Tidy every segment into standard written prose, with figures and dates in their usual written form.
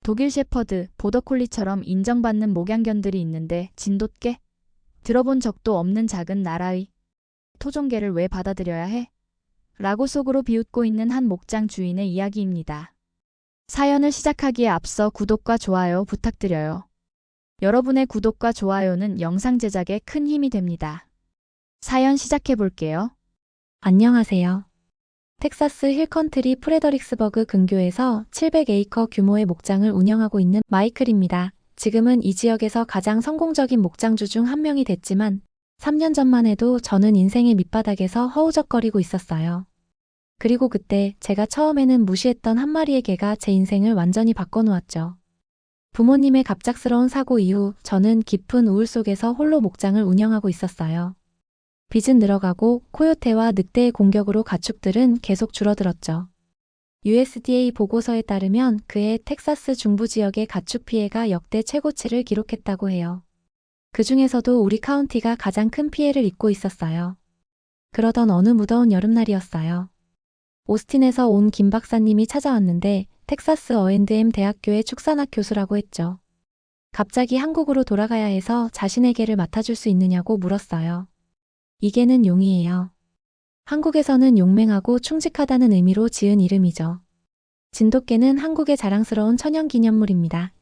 독일 셰퍼드, 보더콜리처럼 인정받는 목양견들이 있는데 진돗개? 들어본 적도 없는 작은 나라의 토종개를 왜 받아들여야 해? 라고 속으로 비웃고 있는 한 목장 주인의 이야기입니다. 사연을 시작하기에 앞서 구독과 좋아요 부탁드려요. 여러분의 구독과 좋아요는 영상 제작에 큰 힘이 됩니다. 사연 시작해 볼게요. 안녕하세요. 텍사스 힐컨트리 프레더릭스버그 근교에서 700에이커 규모의 목장을 운영하고 있는 마이클입니다. 지금은 이 지역에서 가장 성공적인 목장주 중 한 명이 됐지만 3년 전만 해도 저는 인생의 밑바닥에서 허우적거리고 있었어요. 그리고 그때 제가 처음에는 무시했던 한 마리의 개가 제 인생을 완전히 바꿔놓았죠. 부모님의 갑작스러운 사고 이후 저는 깊은 우울 속에서 홀로 목장을 운영하고 있었어요. 빚은 늘어가고 코요테와 늑대의 공격으로 가축들은 계속 줄어들었죠. USDA 보고서에 따르면 그해 텍사스 중부 지역의 가축 피해가 역대 최고치를 기록했다고 해요. 그 중에서도 우리 카운티가 가장 큰 피해를 입고 있었어요. 그러던 어느 무더운 여름날이었어요. 오스틴에서 온 김 박사님이 찾아왔는데 텍사스 어앤드엠 대학교의 축산학 교수라고 했죠. 갑자기 한국으로 돌아가야 해서 자신의 개를 맡아줄 수 있느냐고 물었어요. 이 개는 용이에요. 한국에서는 용맹하고 충직하다는 의미로 지은 이름이죠. 진돗개는 한국의 자랑스러운 천연기념물입니다.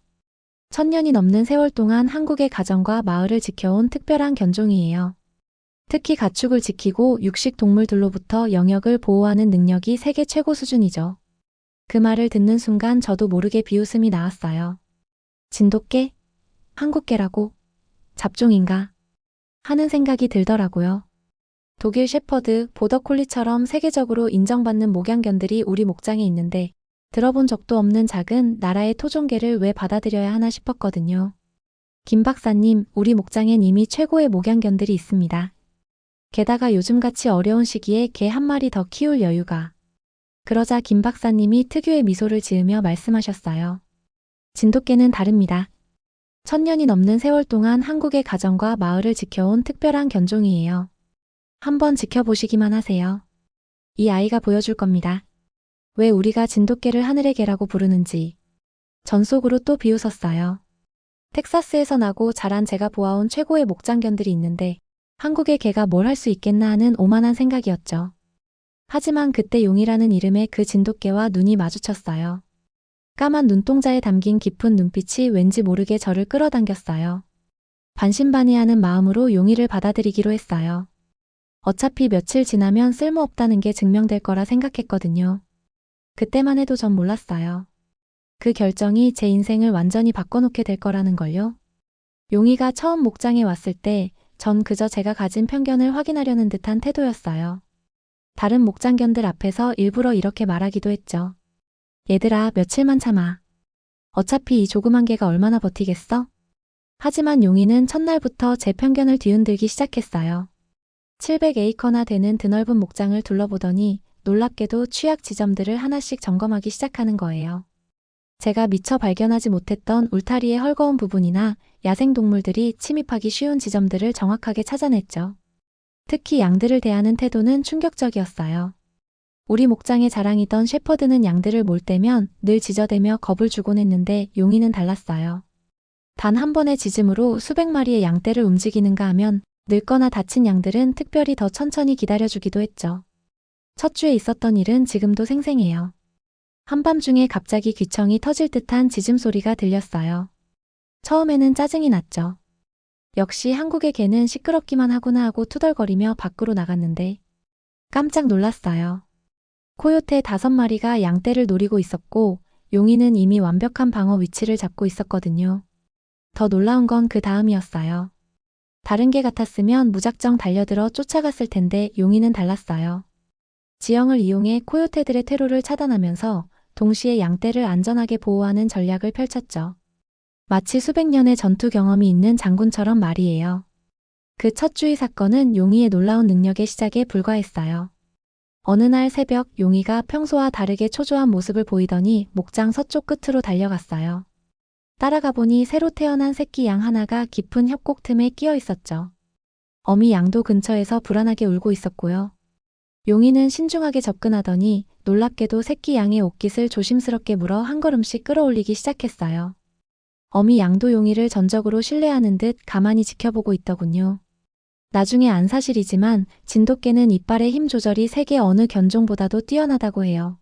1000년이 넘는 세월 동안 한국의 가정과 마을을 지켜온 특별한 견종이에요. 특히 가축을 지키고 육식동물들로부터 영역을 보호하는 능력이 세계 최고 수준이죠. 그 말을 듣는 순간 저도 모르게 비웃음이 나왔어요. 진돗개? 한국개라고? 잡종인가? 하는 생각이 들더라고요. 독일 셰퍼드, 보더콜리처럼 세계적으로 인정받는 목양견들이 우리 목장에 있는데 들어본 적도 없는 작은 나라의 토종개를 왜 받아들여야 하나 싶었거든요. 김 박사님, 우리 목장엔 이미 최고의 목양견들이 있습니다. 게다가 요즘같이 어려운 시기에 개 한 마리 더 키울 여유가. 그러자 김 박사님이 특유의 미소를 지으며 말씀하셨어요. 진돗개는 다릅니다. 1000년이 넘는 세월 동안 한국의 가정과 마을을 지켜온 특별한 견종이에요. 한번 지켜보시기만 하세요. 이 아이가 보여줄 겁니다. 왜 우리가 진돗개를 하늘의 개라고 부르는지. 전속으로 또 비웃었어요. 텍사스에서 나고 자란 제가 보아온 최고의 목장견들이 있는데 한국의 개가 뭘 할 수 있겠나 하는 오만한 생각이었죠. 하지만 그때 용이라는 이름의 그 진돗개와 눈이 마주쳤어요. 까만 눈동자에 담긴 깊은 눈빛이 왠지 모르게 저를 끌어당겼어요. 반신반의하는 마음으로 용이를 받아들이기로 했어요. 어차피 며칠 지나면 쓸모없다는 게 증명될 거라 생각했거든요. 그때만 해도 전 몰랐어요. 그 결정이 제 인생을 완전히 바꿔놓게 될 거라는 걸요. 용이가 처음 목장에 왔을 때 전 그저 제가 가진 편견을 확인하려는 듯한 태도였어요. 다른 목장견들 앞에서 일부러 이렇게 말하기도 했죠. 얘들아, 며칠만 참아. 어차피 이 조그만 개가 얼마나 버티겠어? 하지만 용이는 첫날부터 제 편견을 뒤흔들기 시작했어요. 700에이커나 되는 드넓은 목장을 둘러보더니 놀랍게도 취약 지점들을 하나씩 점검하기 시작하는 거예요. 제가 미처 발견하지 못했던 울타리의 헐거운 부분이나 야생동물들이 침입하기 쉬운 지점들을 정확하게 찾아냈죠. 특히 양들을 대하는 태도는 충격적이었어요. 우리 목장의 자랑이던 셰퍼드는 양들을 몰 때면 늘 지저대며 겁을 주곤 했는데 용이는 달랐어요. 단 한 번의 짖음으로 수백 마리의 양떼를 움직이는가 하면 늙거나 다친 양들은 특별히 더 천천히 기다려주기도 했죠. 첫 주에 있었던 일은 지금도 생생해요. 한밤중에 갑자기 귀청이 터질 듯한 짖음 소리가 들렸어요. 처음에는 짜증이 났죠. 역시 한국의 개는 시끄럽기만 하구나 하고 투덜거리며 밖으로 나갔는데 깜짝 놀랐어요. 코요테 5마리가 양떼를 노리고 있었고 용이는 이미 완벽한 방어 위치를 잡고 있었거든요. 더 놀라운 건 그 다음이었어요. 다른 개 같았으면 무작정 달려들어 쫓아갔을 텐데 용이는 달랐어요. 지형을 이용해 코요테들의 퇴로를 차단하면서 동시에 양떼를 안전하게 보호하는 전략을 펼쳤죠. 마치 수백 년의 전투 경험이 있는 장군처럼 말이에요. 그 첫 주의 사건은 용이의 놀라운 능력의 시작에 불과했어요. 어느 날 새벽 용이가 평소와 다르게 초조한 모습을 보이더니 목장 서쪽 끝으로 달려갔어요. 따라가 보니 새로 태어난 새끼 양 하나가 깊은 협곡 틈에 끼어 있었죠. 어미 양도 근처에서 불안하게 울고 있었고요. 용이는 신중하게 접근하더니 놀랍게도 새끼 양의 옷깃을 조심스럽게 물어 한 걸음씩 끌어올리기 시작했어요. 어미 양도 용이를 전적으로 신뢰하는 듯 가만히 지켜보고 있더군요. 나중에 안 사실이지만 진돗개는 이빨의 힘 조절이 세계 어느 견종보다도 뛰어나다고 해요.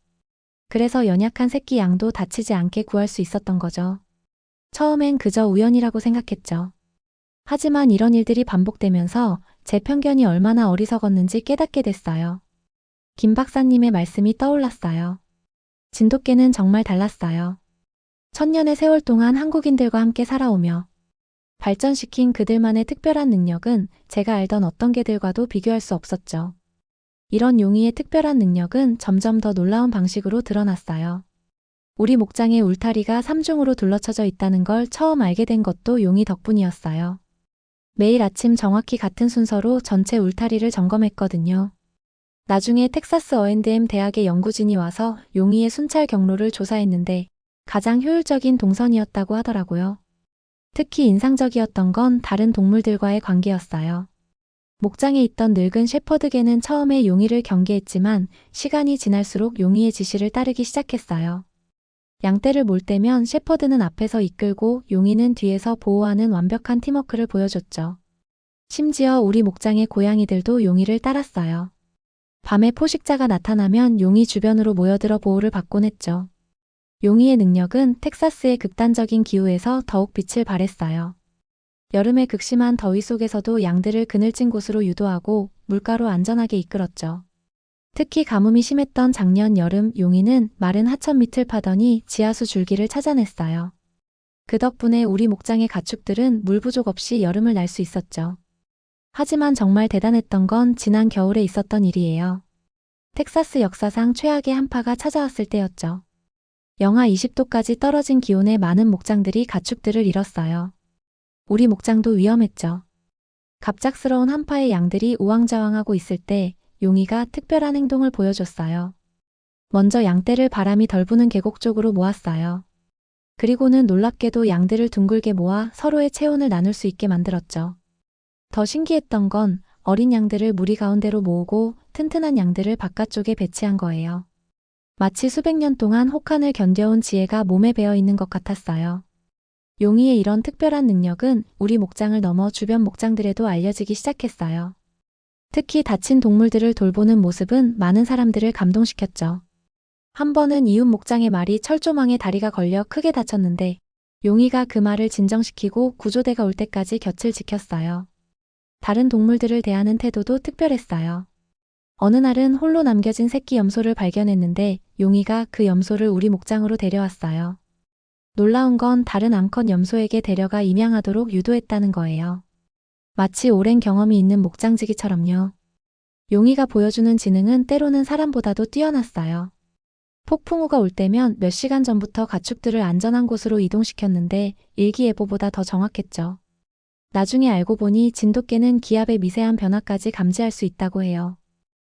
그래서 연약한 새끼 양도 다치지 않게 구할 수 있었던 거죠. 처음엔 그저 우연이라고 생각했죠. 하지만 이런 일들이 반복되면서 제 편견이 얼마나 어리석었는지 깨닫게 됐어요. 김 박사님의 말씀이 떠올랐어요. 진돗개는 정말 달랐어요. 천년의 세월 동안 한국인들과 함께 살아오며 발전시킨 그들만의 특별한 능력은 제가 알던 어떤 개들과도 비교할 수 없었죠. 이런 용이의 특별한 능력은 점점 더 놀라운 방식으로 드러났어요. 우리 목장의 울타리가 3중으로 둘러쳐져 있다는 걸 처음 알게 된 것도 용이 덕분이었어요. 매일 아침 정확히 같은 순서로 전체 울타리를 점검했거든요. 나중에 텍사스 어앤드엠 대학의 연구진이 와서 용이의 순찰 경로를 조사했는데 가장 효율적인 동선이었다고 하더라고요. 특히 인상적이었던 건 다른 동물들과의 관계였어요. 목장에 있던 늙은 셰퍼드 개는 처음에 용이를 경계했지만 시간이 지날수록 용이의 지시를 따르기 시작했어요. 양떼를 몰 때면 셰퍼드는 앞에서 이끌고 용이는 뒤에서 보호하는 완벽한 팀워크를 보여줬죠. 심지어 우리 목장의 고양이들도 용이를 따랐어요. 밤에 포식자가 나타나면 용이 주변으로 모여들어 보호를 받곤 했죠. 용이의 능력은 텍사스의 극단적인 기후에서 더욱 빛을 발했어요. 여름의 극심한 더위 속에서도 양들을 그늘진 곳으로 유도하고 물가로 안전하게 이끌었죠. 특히 가뭄이 심했던 작년 여름 용이는 마른 하천 밑을 파더니 지하수 줄기를 찾아냈어요. 그 덕분에 우리 목장의 가축들은 물 부족 없이 여름을 날 수 있었죠. 하지만 정말 대단했던 건 지난 겨울에 있었던 일이에요. 텍사스 역사상 최악의 한파가 찾아왔을 때였죠. 영하 20도까지 떨어진 기온에 많은 목장들이 가축들을 잃었어요. 우리 목장도 위험했죠. 갑작스러운 한파에 양들이 우왕좌왕하고 있을 때 용이가 특별한 행동을 보여줬어요. 먼저 양떼를 바람이 덜 부는 계곡 쪽으로 모았어요. 그리고는 놀랍게도 양들을 둥글게 모아 서로의 체온을 나눌 수 있게 만들었죠. 더 신기했던 건 어린 양들을 무리 가운데로 모으고 튼튼한 양들을 바깥쪽에 배치한 거예요. 마치 수백 년 동안 혹한을 견뎌온 지혜가 몸에 배어 있는 것 같았어요. 용이의 이런 특별한 능력은 우리 목장을 넘어 주변 목장들에도 알려지기 시작했어요. 특히 다친 동물들을 돌보는 모습은 많은 사람들을 감동시켰죠. 한 번은 이웃 목장의 말이 철조망에 다리가 걸려 크게 다쳤는데 용이가 그 말을 진정시키고 구조대가 올 때까지 곁을 지켰어요. 다른 동물들을 대하는 태도도 특별했어요. 어느 날은 홀로 남겨진 새끼 염소를 발견했는데 용이가 그 염소를 우리 목장으로 데려왔어요. 놀라운 건 다른 암컷 염소에게 데려가 입양하도록 유도했다는 거예요. 마치 오랜 경험이 있는 목장지기처럼요. 용이가 보여주는 지능은 때로는 사람보다도 뛰어났어요. 폭풍우가 올 때면 몇 시간 전부터 가축들을 안전한 곳으로 이동시켰는데 일기예보보다 더 정확했죠. 나중에 알고 보니 진돗개는 기압의 미세한 변화까지 감지할 수 있다고 해요.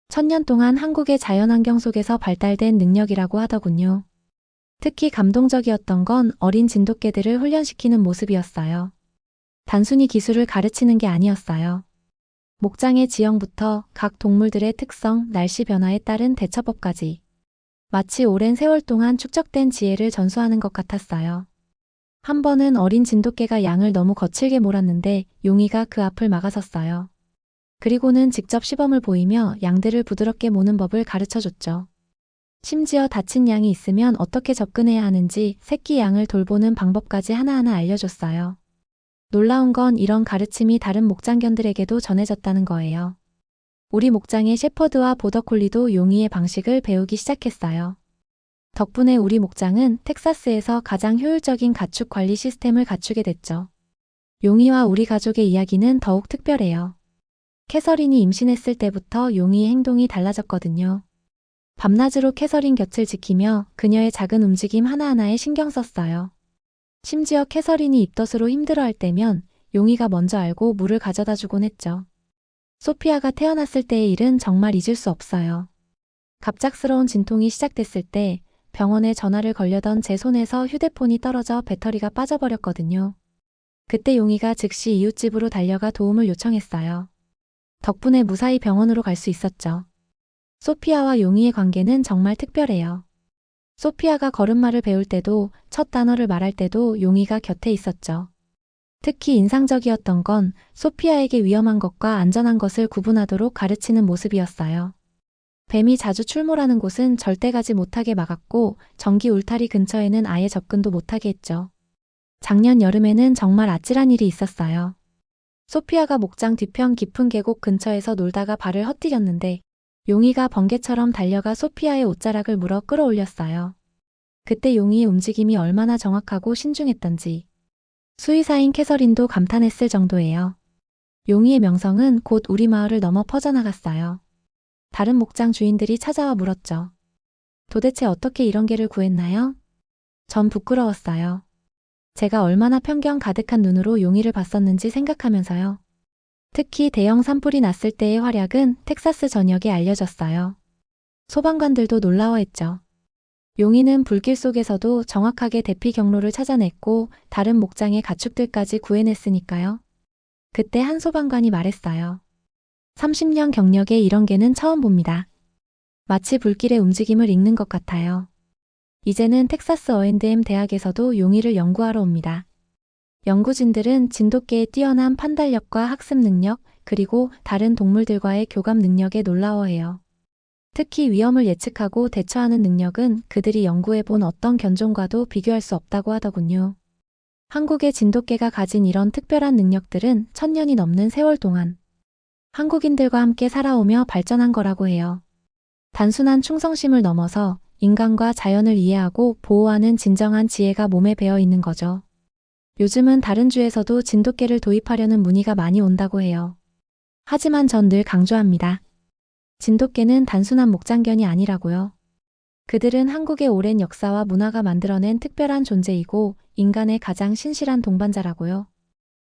1000년 동안 한국의 자연환경 속에서 발달된 능력이라고 하더군요. 특히 감동적이었던 건 어린 진돗개들을 훈련시키는 모습이었어요. 단순히 기술을 가르치는 게 아니었어요. 목장의 지형부터 각 동물들의 특성, 날씨 변화에 따른 대처법까지 마치 오랜 세월 동안 축적된 지혜를 전수하는 것 같았어요. 한 번은 어린 진돗개가 양을 너무 거칠게 몰았는데 용이가 그 앞을 막아섰어요. 그리고는 직접 시범을 보이며 양들을 부드럽게 모는 법을 가르쳐줬죠. 심지어 다친 양이 있으면 어떻게 접근해야 하는지 새끼 양을 돌보는 방법까지 하나하나 알려줬어요. 놀라운 건 이런 가르침이 다른 목장견들에게도 전해졌다는 거예요. 우리 목장의 셰퍼드와 보더콜리도 용이의 방식을 배우기 시작했어요. 덕분에 우리 목장은 텍사스에서 가장 효율적인 가축 관리 시스템을 갖추게 됐죠. 용이와 우리 가족의 이야기는 더욱 특별해요. 캐서린이 임신했을 때부터 용이의 행동이 달라졌거든요. 밤낮으로 캐서린 곁을 지키며 그녀의 작은 움직임 하나하나에 신경 썼어요. 심지어 캐서린이 입덧으로 힘들어할 때면 용이가 먼저 알고 물을 가져다 주곤 했죠. 소피아가 태어났을 때의 일은 정말 잊을 수 없어요. 갑작스러운 진통이 시작됐을 때 병원에 전화를 걸려던 제 손에서 휴대폰이 떨어져 배터리가 빠져버렸거든요. 그때 용이가 즉시 이웃집으로 달려가 도움을 요청했어요. 덕분에 무사히 병원으로 갈 수 있었죠. 소피아와 용이의 관계는 정말 특별해요. 소피아가 걸음마를 배울 때도 첫 단어를 말할 때도 용이가 곁에 있었죠. 특히 인상적이었던 건 소피아에게 위험한 것과 안전한 것을 구분하도록 가르치는 모습이었어요. 뱀이 자주 출몰하는 곳은 절대 가지 못하게 막았고 전기 울타리 근처에는 아예 접근도 못하게 했죠. 작년 여름에는 정말 아찔한 일이 있었어요. 소피아가 목장 뒤편 깊은 계곡 근처에서 놀다가 발을 헛디뎠는데 용이가 번개처럼 달려가 소피아의 옷자락을 물어 끌어올렸어요. 그때 용이의 움직임이 얼마나 정확하고 신중했던지 수의사인 캐서린도 감탄했을 정도예요. 용이의 명성은 곧 우리 마을을 넘어 퍼져나갔어요. 다른 목장 주인들이 찾아와 물었죠. 도대체 어떻게 이런 개를 구했나요? 전 부끄러웠어요. 제가 얼마나 편견 가득한 눈으로 용이를 봤었는지 생각하면서요. 특히 대형 산불이 났을 때의 활약은 텍사스 전역에 알려졌어요. 소방관들도 놀라워했죠. 용이는 불길 속에서도 정확하게 대피 경로를 찾아냈고 다른 목장의 가축들까지 구해냈으니까요. 그때 한 소방관이 말했어요. 30년 경력에 이런 개는 처음 봅니다. 마치 불길의 움직임을 읽는 것 같아요. 이제는 텍사스 어앤드엠 대학에서도 용이를 연구하러 옵니다. 연구진들은 진돗개의 뛰어난 판단력과 학습 능력, 그리고 다른 동물들과의 교감 능력에 놀라워해요. 특히 위험을 예측하고 대처하는 능력은 그들이 연구해본 어떤 견종과도 비교할 수 없다고 하더군요. 한국의 진돗개가 가진 이런 특별한 능력들은 1000년이 넘는 세월 동안 한국인들과 함께 살아오며 발전한 거라고 해요. 단순한 충성심을 넘어서 인간과 자연을 이해하고 보호하는 진정한 지혜가 몸에 배어 있는 거죠. 요즘은 다른 주에서도 진돗개를 도입하려는 문의가 많이 온다고 해요. 하지만 전 늘 강조합니다. 진돗개는 단순한 목장견이 아니라고요. 그들은 한국의 오랜 역사와 문화가 만들어낸 특별한 존재이고 인간의 가장 신실한 동반자라고요.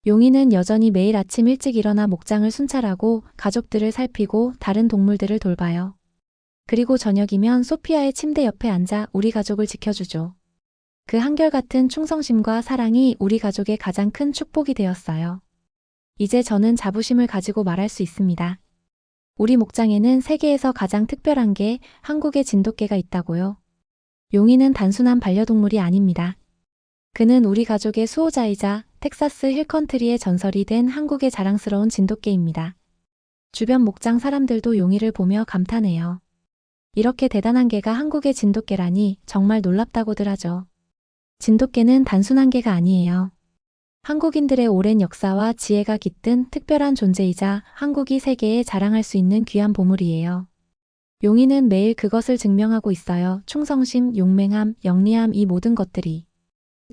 용이는 여전히 매일 아침 일찍 일어나 목장을 순찰하고 가족들을 살피고 다른 동물들을 돌봐요. 그리고 저녁이면 소피아의 침대 옆에 앉아 우리 가족을 지켜주죠. 그 한결같은 충성심과 사랑이 우리 가족의 가장 큰 축복이 되었어요. 이제 저는 자부심을 가지고 말할 수 있습니다. 우리 목장에는 세계에서 가장 특별한 개, 한국의 진돗개가 있다고요. 용이는 단순한 반려동물이 아닙니다. 그는 우리 가족의 수호자이자 텍사스 힐컨트리의 전설이 된 한국의 자랑스러운 진돗개입니다. 주변 목장 사람들도 용이를 보며 감탄해요. 이렇게 대단한 개가 한국의 진돗개라니 정말 놀랍다고들 하죠. 진돗개는 단순한 개가 아니에요. 한국인들의 오랜 역사와 지혜가 깃든 특별한 존재이자 한국이 세계에 자랑할 수 있는 귀한 보물이에요. 용이는 매일 그것을 증명하고 있어요. 충성심, 용맹함, 영리함 이 모든 것들이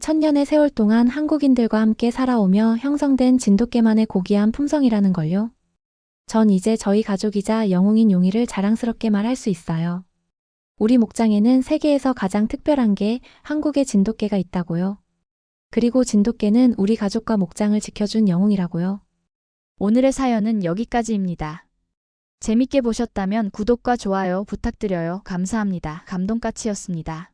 1000년의 세월 동안 한국인들과 함께 살아오며 형성된 진돗개만의 고귀한 품성이라는 걸요. 전 이제 저희 가족이자 영웅인 용이를 자랑스럽게 말할 수 있어요. 우리 목장에는 세계에서 가장 특별한 개, 한국의 진돗개가 있다고요. 그리고 진돗개는 우리 가족과 목장을 지켜준 영웅이라고요. 오늘의 사연은 여기까지입니다. 재밌게 보셨다면 구독과 좋아요 부탁드려요. 감사합니다. 감동까치였습니다.